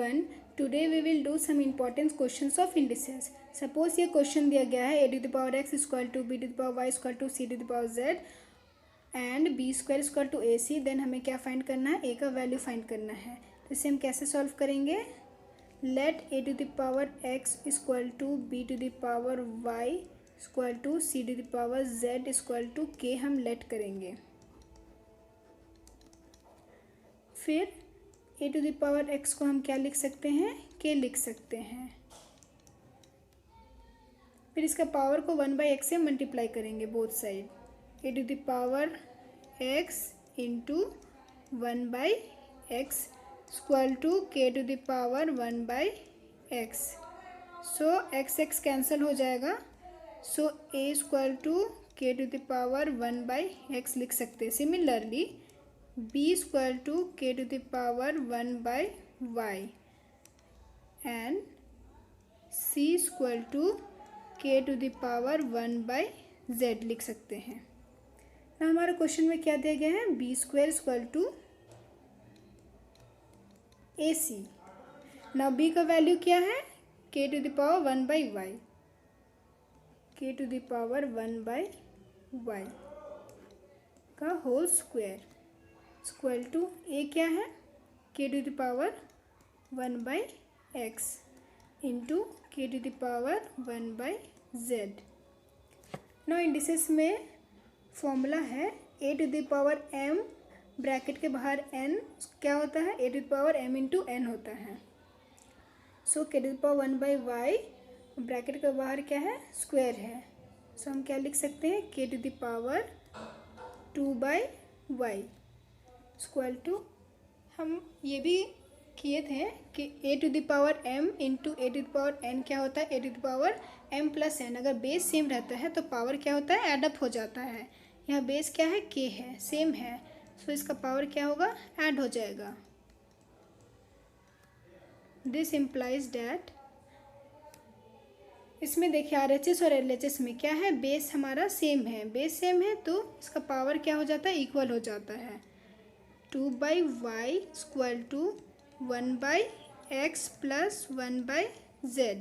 everyone. Today we will do some important questions of indices. Suppose ये question दिया गया है a to the power x equal to b to the power y equal to c to the power z and b square equal to ac. Then हमें क्या find करना है, a का value find करना है. तो इसे हम कैसे सॉल्व करेंगे. Let a to the power x equal to b to the power y equal to c to the power z equal to k हम लेट करेंगे. फिर a to the power x को हम क्या लिख सकते हैं, k लिख सकते हैं. फिर इसका पावर को 1/x से मल्टीप्लाई करेंगे both side. a to the power x into 1/x equal to k to the power 1/x. So x cancel हो जाएगा. So a equal to k to the power 1/x लिख सकते हैं. Similarly b equal to k to the power 1/y and c equal to k to the power 1/z लिख सकते हैं. ना हमारे क्वेश्चन में क्या दिया गया है, b square equal to ac. ना b का वैल्यू क्या है, k to the power 1/y, k to the power 1/y का whole square equal to a क्या है, k to the power 1/x into k to the power 1/z. now indices में formula है a to the power m bracket के बाहर n क्या होता है, a to the power m into n होता है. सो k to the power 1/y bracket के बाहर क्या है, स्क्वायर है. सो हम क्या लिख सकते हैं, k to the power 2/y equal to, हम ये भी किए थे कि a to the power m into a to the power n क्या होता है, a to the power m plus n. अगर बेस सेम रहता है तो पावर क्या होता है, एडअप हो जाता है. यहाँ बेस क्या है, k है, सेम है. सो इसका पावर क्या होगा, ऐड हो जाएगा. दिस इम्प्लाइज डैट, इसमें देखिए RHS और LHS में क्या है, बेस हमारा सेम है. बेस सेम है तो इसका पावर क्या हो जाता है, इक्वल हो जाता है. 2/y equal to 1/x plus 1/z.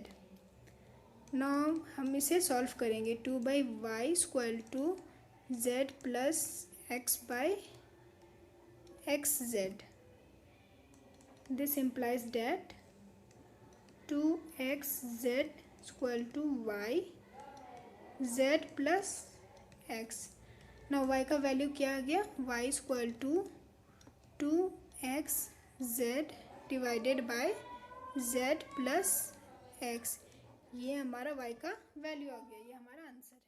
Now हम इसे सॉल्व करेंगे. 2/y equal to z plus x/xz. This implies that 2xz equal to y z plus x. Now y का वैल्यू क्या आ गया, y equal to 2xz divided by z plus x. ये हमारा y का वैल्यू आ गया, ये हमारा आंसर है.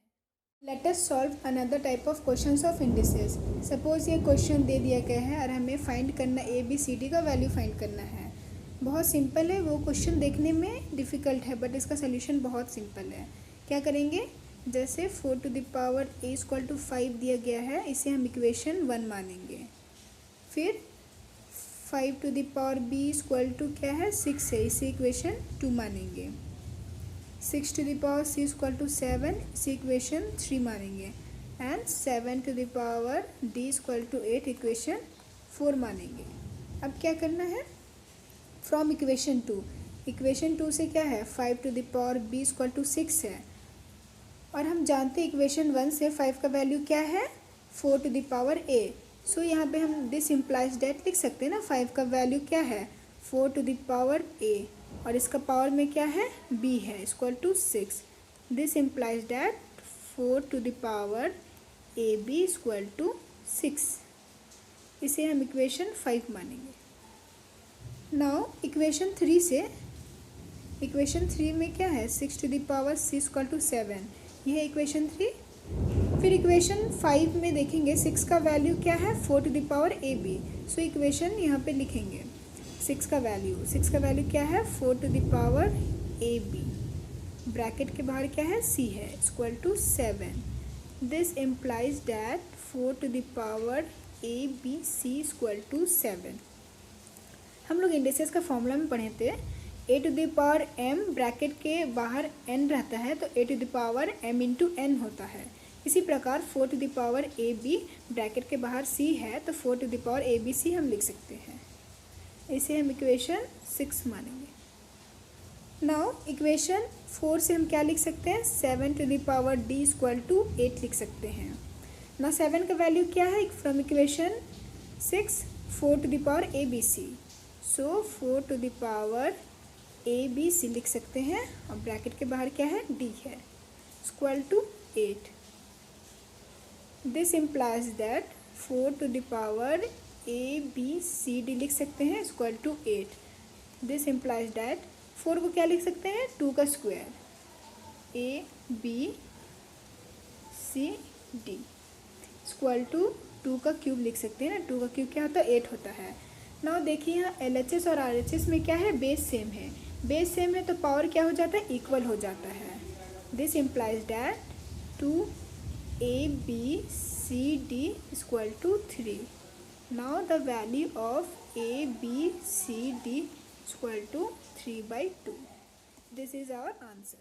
Let us solve another type of questions of indices. Suppose ये क्वेश्चन दे दिया गया है और हमें फाइंड करना a b c d का वैल्यू फाइंड करना है. बहुत सिंपल है, वो क्वेश्चन देखने में डिफ़िकल्ट है बट इसका सोल्यूशन बहुत सिंपल है. क्या करेंगे, जैसे 4 to the power a equal to 5 दिया गया है, इसे हम इक्वेशन 1 मानेंगे. फिर 5 to the power b equal to क्या है, 6 है, इसे इक्वेशन 2 मानेंगे. 6 to the power c equal to 7, इसे इक्वेशन 3 मानेंगे. And 7 to the power d equal to 8 equation 4 मानेंगे. अब क्या करना है, फ्रॉम इक्वेशन 2, इक्वेशन 2 से क्या है, 5 to the power b equal to 6 है. और हम जानते हैं इक्वेशन 1 से 5 का वैल्यू क्या है, 4 to the power a. सो यहाँ पे हम दिस इम्प्लाइज डैट लिख सकते हैं ना, 5 का वैल्यू क्या है, 4 to the power a और इसका पावर में क्या है, b है, equal to 6. This implies that 4 to the power a b equal to 6. इसे हम इक्वेशन 5 मानेंगे. नाउ इक्वेशन 3 से, इक्वेशन 3 में क्या है, 6 to the power c equal to 7, ये है इक्वेशन 3. फिर इक्वेशन 5 में देखेंगे 6 का वैल्यू क्या है, 4 to the power a b. So equation यहाँ पे लिखेंगे 6 का वैल्यू क्या है, 4 to the power a b. Bracket के बाहर क्या है, c है, equal to 7. This implies that 4 to the power a b c equal to 7. हम लोग इंडिसेस का फॉर्मूला में पढ़े थे, a to the power m bracket के बाहर n रहता है तो a to the power m into n होता है. इसी प्रकार 4 to the power a b bracket के बाहर c है तो 4 to the power a b c हम लिख सकते हैं. इसे हम इक्वेशन 6 मानेंगे। नाउ इक्वेशन 4 से हम क्या लिख सकते हैं, 7 to the power d equal to 8 लिख सकते हैं। ना 7 का वैल्यू क्या है, from equation 6 4 to the power A B C, so 4 to the power A B C लिख सकते हैं। और ब्रैकेट के बाहर क्या है, d है, equal to 8। This implies that 4 to the power A B C D लिख सकते हैं equal to 8। This implies that 4 को क्या लिख सकते हैं, 2 का square, A B C D equal to 2 का क्यूब लिख सकते हैं ना। 2 का क्यूब क्या होता है, 8 होता है। नाउ देखिए यहाँ LHS और RHS में क्या है, बेस सेम है। बेस सेम है तो पावर क्या हो जाता है, इक्वल हो जाता है। This implies that 2ABCD equal to 3। Now the value of ABCD equal to 3/2। This is our answer.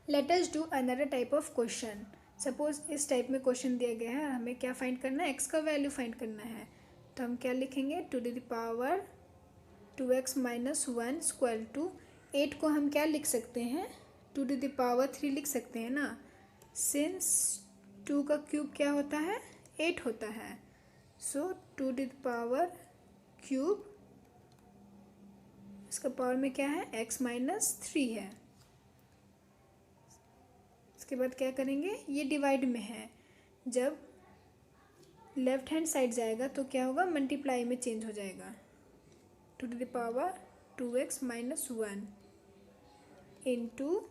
Let us do another type of question. Suppose इस टाइप में क्वेश्चन दिया गया है, हमें क्या फाइंड करना है, एक्स का वैल्यू फाइंड करना है। तो हम क्या लिखेंगे, 2 to the power 2x minus 1 equal to 8 को हम क्या लिख सकते हैं, 2 टू द पावर 3 लिख सकते हैं ना। सिंस 2 का क्यूब क्या होता है, 8 होता है, सो 2 टू द पावर क्यूब, इसका पावर में क्या है, x माइनस 3 है। इसके बाद क्या करेंगे, ये डिवाइड में है, जब लेफ्ट हैंड साइड जाएगा तो क्या होगा, मल्टीप्लाई में चेंज हो जाएगा। 2 to the power 2x minus 1 into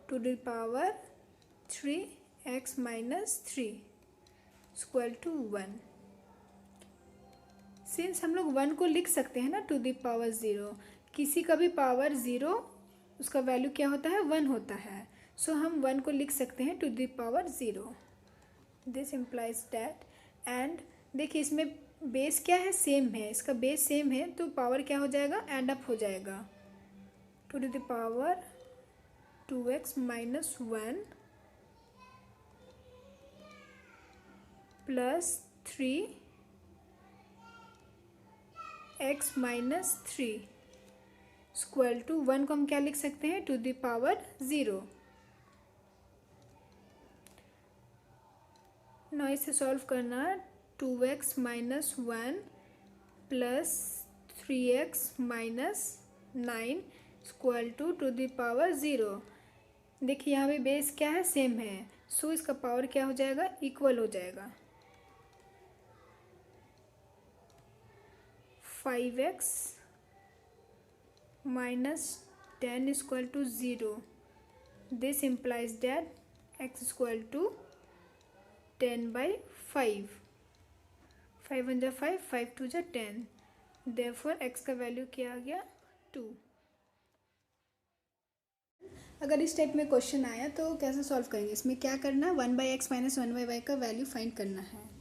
2 to the power 3x minus 3 equal to 1। Since हम लोग 1 को लिख सकते हैं ना, टू द पावर 0, किसी का भी पावर 0 उसका वैल्यू क्या होता है, 1 होता है। सो हम 1 को लिख सकते हैं to the power 0। This implies that, and देखिए इसमें बेस क्या है, सेम है, इसका बेस सेम है तो पावर क्या हो जाएगा, एंड अप हो जाएगा। 2 to the power 2x minus 1 plus 3x minus 3 equal to 1 को हम क्या लिख सकते हैं, टू द पावर 0। ना इसे सॉल्व करना, 2x minus 1 plus 3x minus 9 equal to the power 0। देखिए यहाँ पे बेस क्या है, सेम है, सो इसका पावर क्या हो जाएगा, इक्वल हो जाएगा। 5x minus 10 equal to 0। This implies that x equal to 10/5। 5 1 जा 5, 5 2 जा 10, देयरफॉर x का वैल्यू क्या आ गया, 2। अगर इस टाइप में क्वेश्चन आया तो कैसे सॉल्व करेंगे, इसमें क्या करना है, 1/x माइनस 1/y का वैल्यू फाइंड करना है।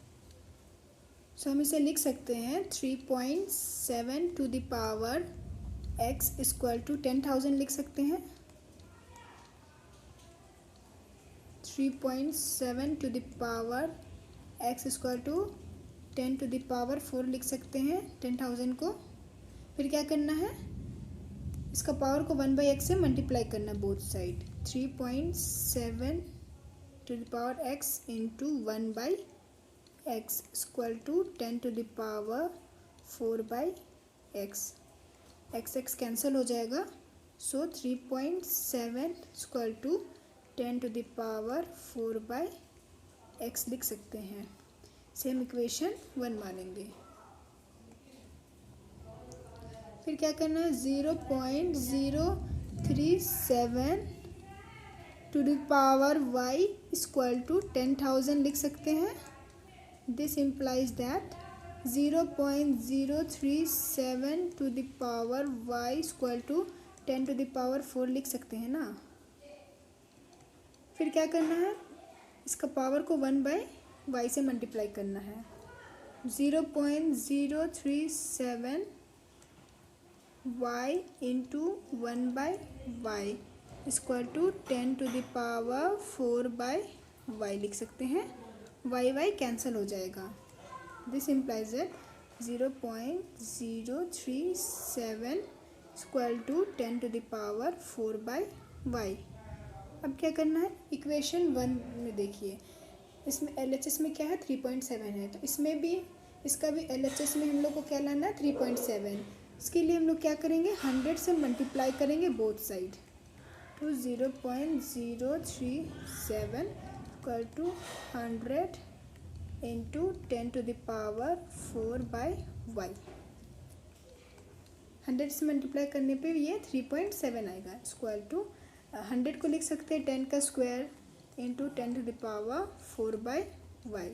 सो हम इसे लिख सकते हैं 3.7 to the power x equal to 10,000 लिख सकते हैं। 3.7 to the power x equal to 10 to the power 4 लिख सकते हैं 10,000 को। फिर क्या करना है, इसका पावर को 1/x से मल्टीप्लाई करना both side. 3.7 to the power x into 1/x equal to 10 to the power 4/x। x cancel हो जाएगा, so 3.7 equal to 10 to the power 4/x लिख सकते हैं। सेम इक्वेशन 1 मानेंगे। फिर क्या करना है, 0.037 to the power y equal to 10,000 लिख सकते हैं। This implies that 0.037 to the power y equal to 10 to the power 4 लिख सकते हैं ना। फिर क्या करना है, इसका पावर को 1/y से मल्टीप्लाई करना है। 0.037 y into 1/y equal to 10 to the power 4/y लिख सकते हैं। y कैंसिल हो जाएगा, this implies that 0.037 equal to 10 to the power 4/y। अब क्या करना है, इक्वेशन 1 में देखिए, इसमें LHS में क्या है 3.7 है, तो इसमें भी इसका भी LHS में हम लोग को क्या लाना है 3.7। इसके लिए हम लोग क्या करेंगे, 100 से मल्टीप्लाई करेंगे बोथ साइड, तो 0.037 equal to 100 into 10 to the power 4/y। 100 से मल्टीप्लाई करने पे ये 3.7 आएगा, इक्वल टू 100 को लिख सकते हैं 10 का square into 10 to the power 4/y।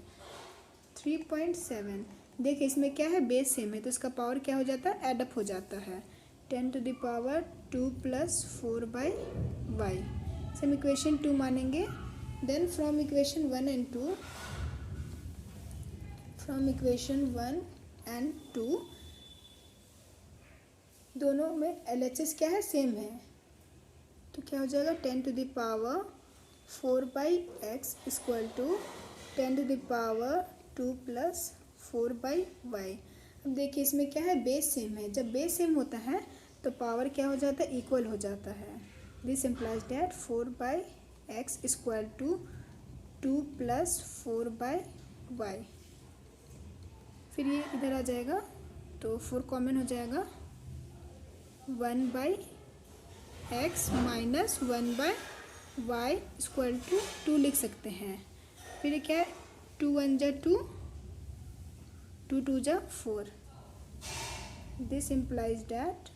3.7 देखिए इसमें क्या है, बेस सेम है तो इसका पावर क्या हो जाता है, एडअप हो जाता है, 10 to the power 2 plus 4/y। से हम इक्वेशन 2 मानेंगे। Then from equation 1 and 2, from equation 1 and 2 दोनों में LHS क्या है, सेम है, तो क्या हो जाएगा 10 to the power 4/x equal to 10 to the power 2 plus 4/y। अब देखिए इसमें क्या है, बेस सेम है, जब बेस सेम होता है तो पावर क्या हो जाता है, इक्वल हो जाता है। This implies that 4/x equal to 2 plus 4/y। फिर ये इधर आ जाएगा तो 4 कॉमन हो जाएगा, 1/x minus 1/y equal to 2 लिख सकते हैं। फिर ये क्या है, 2 1 जा 2, 2 2 जा 4। This implies that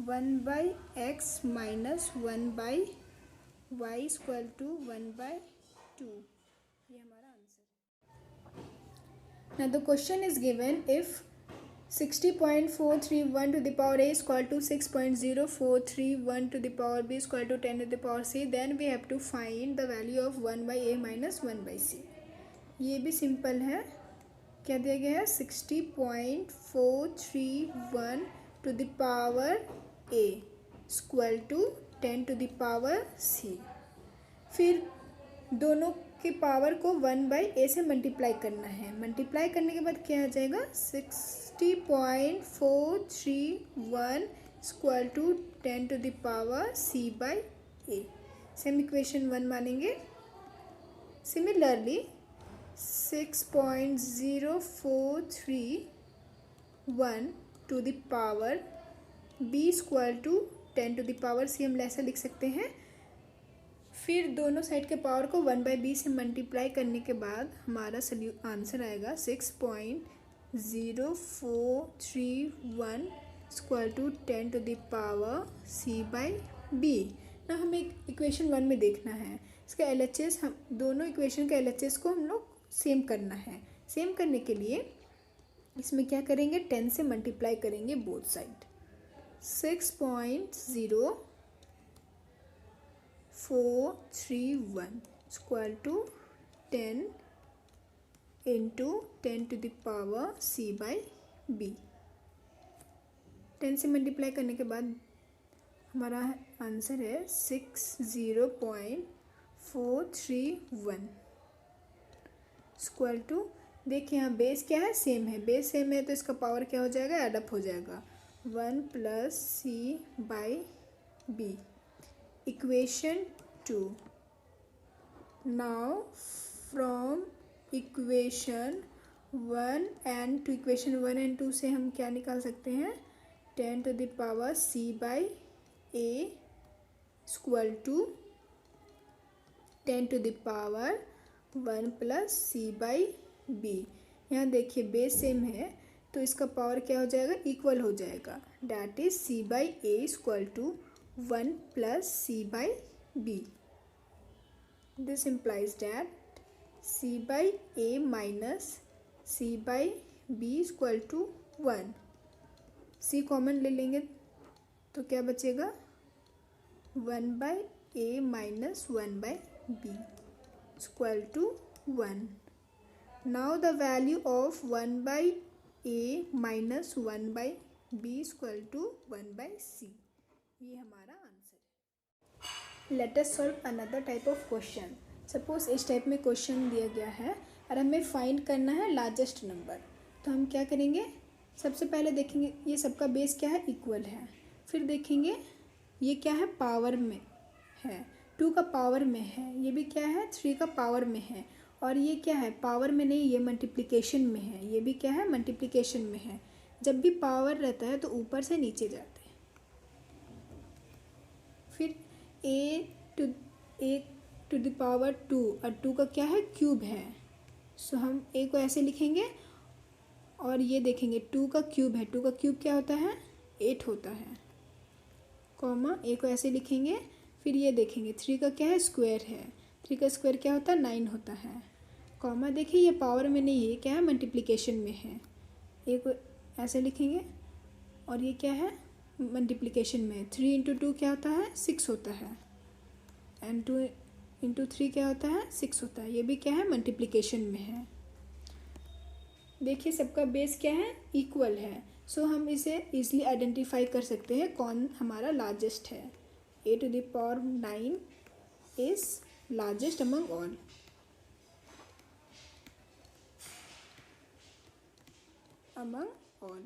1/x minus 1/y equal to 1/2। ये हमारा आंसर है। Now the question is given, if 60.431 to the power a is equal to 6.0431 to the power b is equal to 10 to the power c, then we have to find the value of 1/a minus 1/c। ये भी simple है, क्या दिया गया है, 60.431 to the power a equal to 10 to the power c। फिर दोनों के पावर को 1/a से मल्टीप्लाई करना है, मल्टीप्लाई करने के बाद क्या आ जाएगा, 60.431 equal to 10 to the power c/a। Same equation 1 मानेंगे। Similarly 6.043 to the power b equal to 10 to the power c, हम ऐसा लिख सकते हैं। फिर दोनों साइड के पावर को 1/b से मल्टीप्लाई करने के बाद हमारा आंसर आएगा 6.0431 equal to 10 to the power c/b। ना हमें इक्वेशन 1 में देखना है, इसका LHS, हम दोनों इक्वेशन का LHS को हम लोग सेम करना है। सेम करने के लिए इसमें क्या करेंगे, 10 से मल्टीप्लाई करेंगे both side, 6.0431 equal to 10 into 10 to the power c/b। 10 से मल्टीप्लाई करने के बाद हमारा आंसर है 60.431 इक्वल टू, देखिए यहाँ बेस क्या है, सेम है, बेस सेम है तो इसका पावर क्या हो जाएगा, एडअप हो जाएगा, 1 plus c/b। Equation 2। Now from equation 1 and 2, equation 1 and 2 से हम क्या निकाल सकते हैं, 10 to the power c/a equal to 10 to the power 1 plus c/b। यहाँ देखिए बेस सेम है तो इसका पावर क्या हो जाएगा, इक्वल हो जाएगा, that is c/a equal to 1 plus c/b। This implies that c/a minus c/b equal to 1। c common ले लेंगे तो क्या बचेगा, 1/a minus 1/b equal to 1। Now the value of 1/a minus 1/b equal to 1/c। ये हमारा answer है। Let us solve another type of question. Suppose इस type में क्वेश्चन दिया गया है, और हमें फाइंड करना है लार्जेस्ट नंबर। तो हम क्या करेंगे, सबसे पहले देखेंगे ये सबका बेस क्या है, इक्वल है। फिर देखेंगे ये क्या है, पावर में है, 2 का पावर में है। ये भी क्या है, 3 का पावर में है। और ये क्या है, पावर में नहीं, ये मल्टीप्लिकेशन में है। ये भी क्या है, मल्टीप्लिकेशन में है। जब भी पावर रहता है तो ऊपर से नीचे जाते हैं। फिर ए टू द पावर 2, और 2 का क्या है, क्यूब है। सो हम ए को ऐसे लिखेंगे और ये देखेंगे 2 का क्यूब है। 2 का क्यूब क्या होता है, 8 होता है, कॉमा ए को ऐसे लिखेंगे। फिर ये देखेंगे 3 का क्या है, स्क्वायर है। 3 का स्क्वायर क्या होता है, 9 होता है, कॉमा। देखिए ये पावर में नहीं है, ये क्या है, मल्टीप्लिकेशन में है। ए को ऐसे लिखेंगे और ये क्या है, मल्टीप्लिकेशन में। 3 इंटू 2 क्या होता है, 6 होता है। एंड 2 इंटू 3 क्या होता है, 6 होता है। ये भी क्या है, मल्टीप्लिकेशन में है। देखिए सबका बेस क्या है, इक्वल है। सो हम इसे इजीली आइडेंटिफाई कर सकते हैं कौन हमारा लार्जेस्ट है। A to the power 9 is largest among all. among all।